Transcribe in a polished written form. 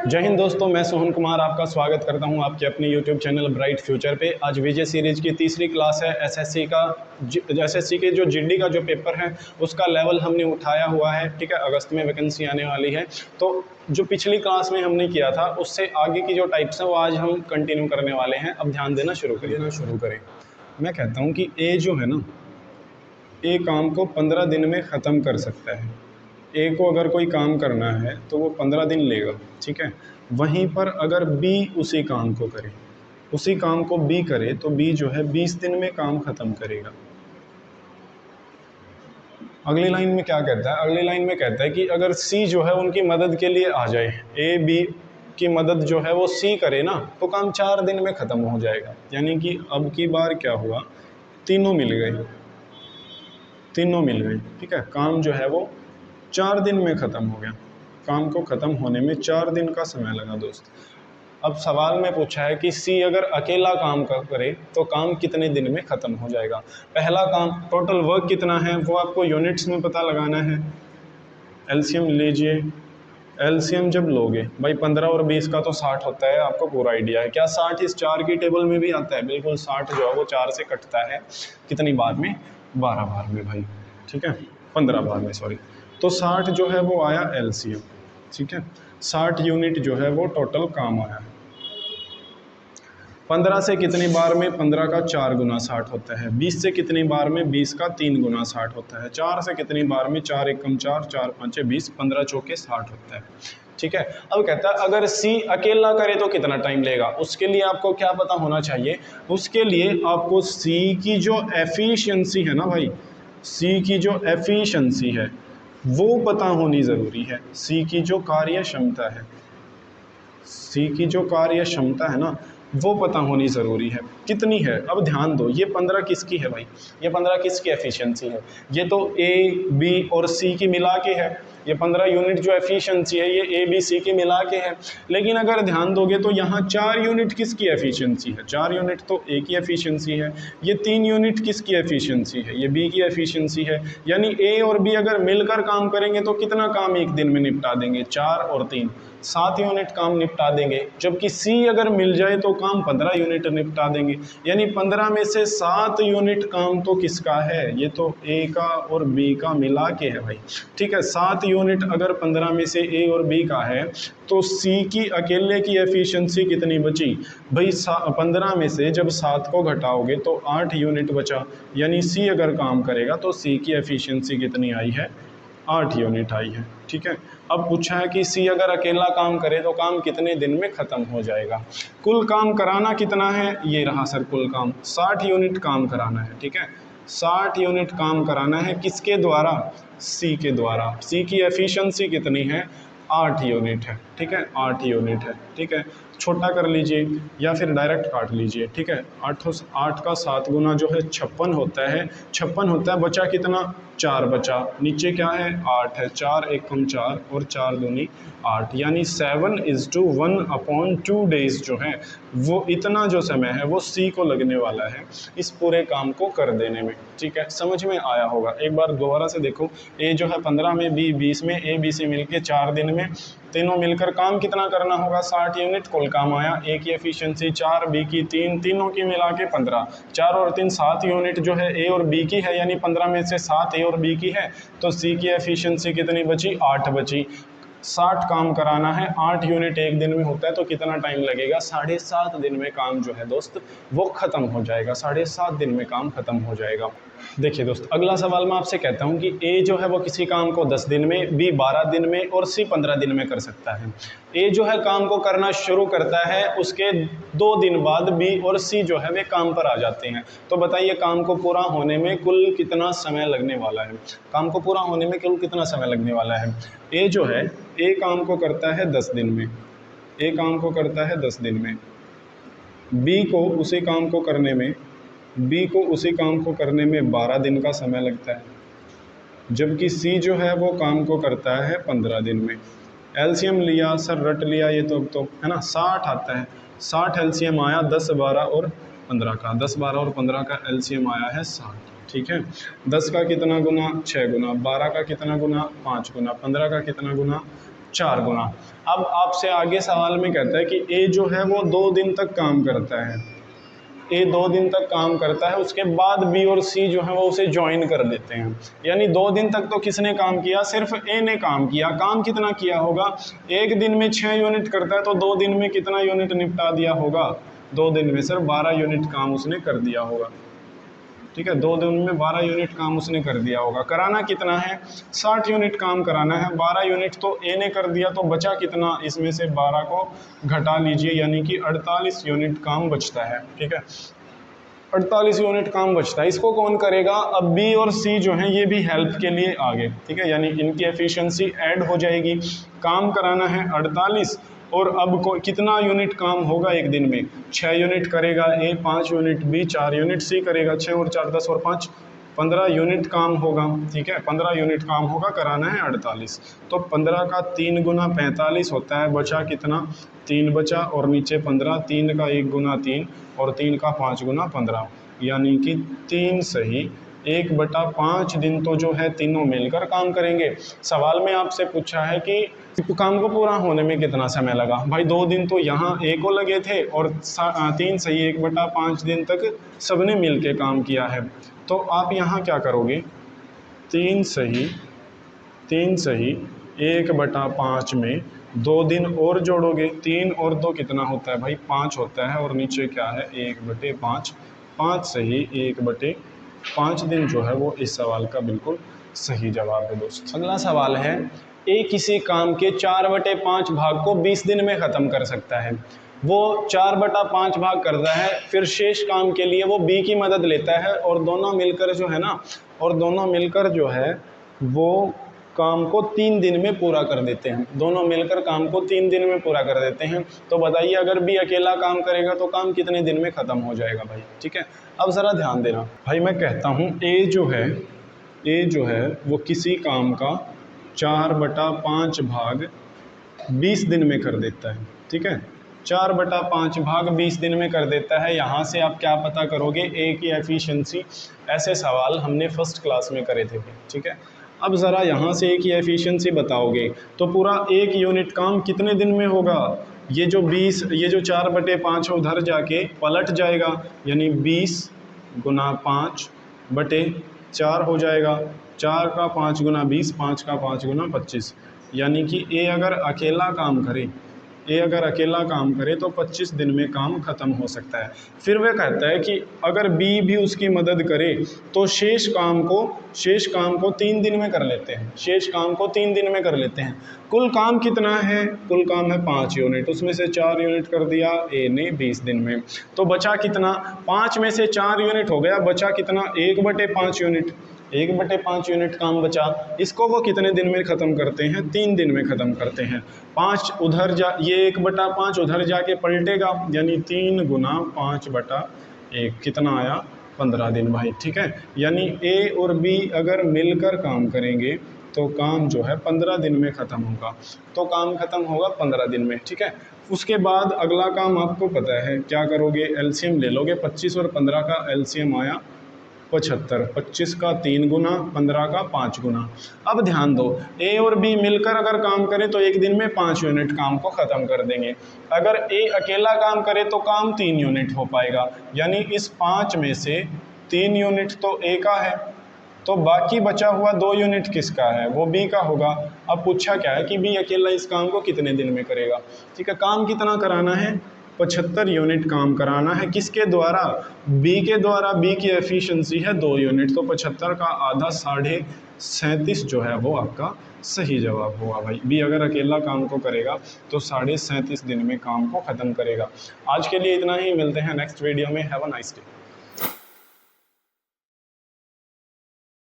जय हिंद दोस्तों, मैं सोहन कुमार आपका स्वागत करता हूं आपके अपने YouTube चैनल ब्राइट फ्यूचर पे। आज विजय सीरीज की तीसरी क्लास है। एसएससी के जो जीडी का जो पेपर है उसका लेवल हमने उठाया हुआ है। ठीक है, अगस्त में वैकेंसी आने वाली है। तो जो पिछली क्लास में हमने किया था उससे आगे की जो टाइप्स है वो आज हम कंटिन्यू करने वाले हैं। अब ध्यान देना शुरू करें। मैं कहता हूँ कि ए जो है ना, ए काम को 15 दिन में ख़त्म कर सकता है। ए को अगर कोई काम करना है तो वो 15 दिन लेगा। ठीक है, वहीं पर अगर बी उसी काम को करे, उसी काम को बी करे तो बी जो है 20 दिन में काम ख़त्म करेगा। अगली लाइन में क्या कहता है? अगली लाइन में कहता है कि अगर सी जो है उनकी मदद के लिए आ जाए, ए बी की मदद जो है वो सी करे ना, तो काम 4 दिन में ख़त्म हो जाएगा। यानी कि अब की बार क्या हुआ, तीनों मिल गए। ठीक है, काम जो है वो 4 दिन में ख़त्म हो गया। काम को ख़त्म होने में 4 दिन का समय लगा दोस्त। अब सवाल में पूछा है कि सी अगर अकेला काम करे तो काम कितने दिन में ख़त्म हो जाएगा। पहला काम, टोटल वर्क कितना है वो आपको यूनिट्स में पता लगाना है। एलसीएम लीजिए। एलसीएम जब लोगे भाई 15 और 20 का तो 60 होता है, आपको पूरा आइडिया है। क्या 60 इस 4 की टेबल में भी आता है? बिल्कुल, 60 जो है वो 4 से कटता है कितनी बार में? 12 बार में भाई। ठीक है, 15 बार में, सॉरी। तो 60 जो है वो आया एलसीएम। ठीक है, 60 यूनिट जो है वो टोटल काम आया। 15 से कितनी बार में? 15 का 4 गुना 60 होता है। 20 से कितनी बार में? 20 का 3 गुना 60 होता है। 4 से कितनी बार में? 4 एकम 4, 4 पंचे 20, 15 चौके 60 होता है। ठीक है, अब कहता है अगर सी अकेला करे तो कितना टाइम लेगा। उसके लिए आपको क्या पता होना चाहिए? उसके लिए आपको सी की जो एफिशिएंसी है ना भाई, सी की जो एफिशिएंसी है वो पता होनी ज़रूरी है। सी की जो कार्य क्षमता है, सी की जो कार्य क्षमता है ना वो पता होनी ज़रूरी है। कितनी है? अब ध्यान दो, ये 15 किसकी है भाई? ये 15 किसकी एफिशिएंसी है? ये तो ए बी और सी की मिला के है। ये 15 यूनिट जो एफिशिएंसी है ये ए बी सी की मिला के है। लेकिन अगर ध्यान दोगे तो यहाँ 4 यूनिट किसकी एफिशिएंसी है? 4 यूनिट तो ए की एफिशिएंसी है। ये 3 यूनिट किसकी एफिशिएंसी है? ये बी की एफिशिएंसी है। यानी ए और बी अगर मिलकर काम करेंगे तो कितना काम एक दिन में निपटा देंगे? 4 और 3 7 यूनिट काम निपटा देंगे। जबकि सी अगर मिल जाए तो काम 15 यूनिट निपटा देंगे। यानी 15 में से 7 यूनिट काम तो किसका है? ये तो ए का और बी का मिला के है भाई। ठीक है, 7 यूनिट अगर 15 में से ए और बी का है तो सी की अकेले की एफिशिएंसी कितनी बची भाई? 15 में से जब 7 को घटाओगे तो 8 यूनिट बचा। यानी सी अगर काम करेगा तो सी की एफिशिएंसी कितनी आई है? 8 यूनिट आई है। ठीक है, अब पूछा है कि सी अगर अकेला काम करे तो काम कितने दिन में ख़त्म हो जाएगा। कुल काम कराना कितना है? ये रहा सर कुल काम, 60 यूनिट काम कराना है। ठीक है, 60 यूनिट काम कराना है। किसके द्वारा? सी के द्वारा। सी की एफिशिएंसी कितनी है? 8 यूनिट है। ठीक है, 8 यूनिट है। ठीक है, छोटा कर लीजिए या फिर डायरेक्ट काट लीजिए। ठीक है, 8 का 7 गुना जो है 56 होता है। 56 होता है, बचा कितना? 4 बचा। नीचे क्या है? 8 है। 4 एकम 4 और 4 दूनी 8, यानी 7:1/2 डेज जो है वो इतना जो समय है वो सी को लगने वाला है इस पूरे काम को कर देने में। ठीक है, समझ में आया होगा। एक बार दोबारा से देखो, ए जो है 15 में, बी 20 में, ए बी से मिलके 4 दिन में, तीनों मिलकर काम कितना करना होगा? 60 यूनिट कुल काम आया। ए की एफिशिएंसी 4, बी की 3, तीनों की मिला के 15। 4 और 3 7 यूनिट जो है ए और बी की है, यानी 15 में से 7 ए और बी की है। तो सी की एफिशिएंसी कितनी बची? 8 बची। 60 काम कराना है, 8 यूनिट एक दिन में होता है तो कितना टाइम लगेगा? 7.5 दिन में काम जो है दोस्त वो ख़त्म हो जाएगा। 7.5 दिन में काम ख़त्म हो जाएगा। देखिए दोस्त, अगला सवाल मैं आपसे कहता हूं कि ए जो है वो किसी काम को 10 दिन में, बी 12 दिन में और सी 15 दिन में कर सकता है। ए जो है काम को करना शुरू करता है, उसके 2 दिन बाद बी और सी जो है वे काम पर आ जाते हैं। तो बताइए काम को पूरा होने में कुल कितना समय लगने वाला है? काम को पूरा होने में कुल कितना समय लगने वाला है? ए जो है, ए काम को करता है 10 दिन में, ए काम को करता है 10 दिन में, बी को उसी काम को करने में, बी को उसी काम को करने में 12 दिन का समय लगता है। जबकि सी जो है वो काम को करता है 15 दिन में। एलसीएम लिया सर, रट लिया ये तो है ना, 60 आता है। 60 एलसीएम आया 10, 12 और 15 का। 10, 12 और 15 का एलसीएम आया है 60। ठीक है, 10 का कितना गुना? 6 गुना। 12 का कितना गुना? 5 गुना। 15 का कितना गुना? 4 गुना। अब आपसे आगे सवाल में कहता है कि ए जो है वो 2 दिन तक काम करता है, ए 2 दिन तक काम करता है, उसके बाद बी और सी जो है वो उसे ज्वाइन कर देते हैं। यानी 2 दिन तक तो किसने काम किया, सिर्फ ए ने काम किया। काम कितना किया होगा, एक दिन में 6 यूनिट करता है तो 2 दिन में कितना यूनिट निपटा दिया होगा, 2 दिन में सिर्फ 12 यूनिट काम उसने कर दिया होगा। ठीक है, 2 दिन में 12 यूनिट काम उसने कर दिया होगा। कराना कितना है, 60 यूनिट काम कराना है। 12 यूनिट तो ए ने कर दिया, तो बचा कितना, इसमें से 12 को घटा लीजिए, यानी कि 48 यूनिट काम बचता है। ठीक है, 48 यूनिट काम बचता है। इसको कौन करेगा, अब बी और सी जो हैं ये भी हेल्प के लिए आ गए। ठीक है, यानी इनकी एफिशिएंसी ऐड हो जाएगी। काम कराना है 48, और अब कितना यूनिट काम होगा एक दिन में, 6 यूनिट करेगा ए, 5 यूनिट बी, 4 यूनिट सी करेगा, 6 और 4 10 और 5 15 यूनिट काम होगा। ठीक है, 15 यूनिट काम होगा, कराना है 48। तो 15 का 3 गुना 45 होता है, बचा कितना, 3 बचा, और नीचे 15, 3 का 1 गुना 3 और 3 का 5 गुना 15, यानी कि 3 सही 1/5 दिन तो जो है तीनों मिलकर काम करेंगे। सवाल में आपसे पूछा है कि काम को पूरा होने में कितना समय लगा। भाई 2 दिन तो यहाँ ए को लगे थे, और 3 सही 1/5 दिन तक सबने मिल के काम किया है। तो आप यहाँ क्या करोगे, 3 सही 1/5 में 2 दिन और जोड़ोगे, 3 और 2 कितना होता है भाई, 5 होता है, और नीचे क्या है 1/5, 5 सही 1/5 दिन जो है वो इस सवाल का बिल्कुल सही जवाब है दोस्तों। अगला सवाल है, ए किसी काम के 4/5 भाग को 20 दिन में ख़त्म कर सकता है। वो 4/5 भाग करता है, फिर शेष काम के लिए वो बी की मदद लेता है, और दोनों मिलकर जो है वो काम को 3 दिन में पूरा कर देते हैं। दोनों मिलकर काम को 3 दिन में पूरा कर देते हैं। तो बताइए, अगर बी अकेला काम करेगा तो काम कितने दिन में ख़त्म हो जाएगा भाई। ठीक है, अब ज़रा ध्यान देना भाई, मैं कहता हूँ ए जो है वो किसी काम का 4/5 भाग 20 दिन में कर देता है। ठीक है, 4/5 भाग 20 दिन में कर देता है। यहाँ से आप क्या पता करोगे, ए की एफिशिएंसी। ऐसे सवाल हमने फर्स्ट क्लास में करे थे। ठीक है, अब ज़रा यहाँ से ए की एफिशिएंसी बताओगे तो पूरा 1 यूनिट काम कितने दिन में होगा, ये जो 4/5 उधर जाके पलट जाएगा, यानी 20 गुना 5/4 हो जाएगा। 4 का 5 गुना 20, 5 का 5 गुना 25, यानी कि ए अगर अकेला काम करे तो 25 दिन में काम ख़त्म हो सकता है। फिर वह कहता है कि अगर बी भी उसकी मदद करे तो शेष काम को 3 दिन में कर लेते हैं। कुल काम कितना है, कुल काम है 5 यूनिट, उसमें से 4 यूनिट कर दिया ए ने 20 दिन में। तो बचा कितना, 5 में से 4 यूनिट हो गया, बचा कितना 1/5 यूनिट, 1/5 यूनिट काम बचा। इसको वो कितने दिन में ख़त्म करते हैं, 3 दिन में ख़त्म करते हैं। 5 उधर ये 1/5 उधर जाके पलटेगा, यानी 3 गुना 5/1 कितना आया, 15 दिन भाई। ठीक है, यानी ए और बी अगर मिलकर काम करेंगे तो काम जो है 15 दिन में ख़त्म होगा। तो काम ख़त्म होगा 15 दिन में। ठीक है, उसके बाद अगला काम आपको पता है क्या करोगे, एलसीएम ले लोगे। 25 और 15 का एलसीएम आया 75, 25 का 3 गुना, 15 का 5 गुना। अब ध्यान दो, ए और बी मिलकर अगर काम करें तो एक दिन में 5 यूनिट काम को ख़त्म कर देंगे। अगर ए अकेला काम करे तो काम 3 यूनिट हो पाएगा, यानी इस 5 में से 3 यूनिट तो ए का है, तो बाकी बचा हुआ 2 यूनिट किसका है, वो बी का होगा। अब पूछा क्या है कि बी अकेला इस काम को कितने दिन में करेगा। ठीक है, काम कितना कराना है, 75 यूनिट काम कराना है। किसके द्वारा, बी के द्वारा। बी की एफिशिएंसी है 2 यूनिट, तो 75 का आधा 37.5 जो है वो आपका सही जवाब होगा भाई। बी अगर अकेला काम को करेगा तो 37.5 दिन में काम को ख़त्म करेगा। आज के लिए इतना ही, मिलते हैं नेक्स्ट वीडियो में। Have a nice day.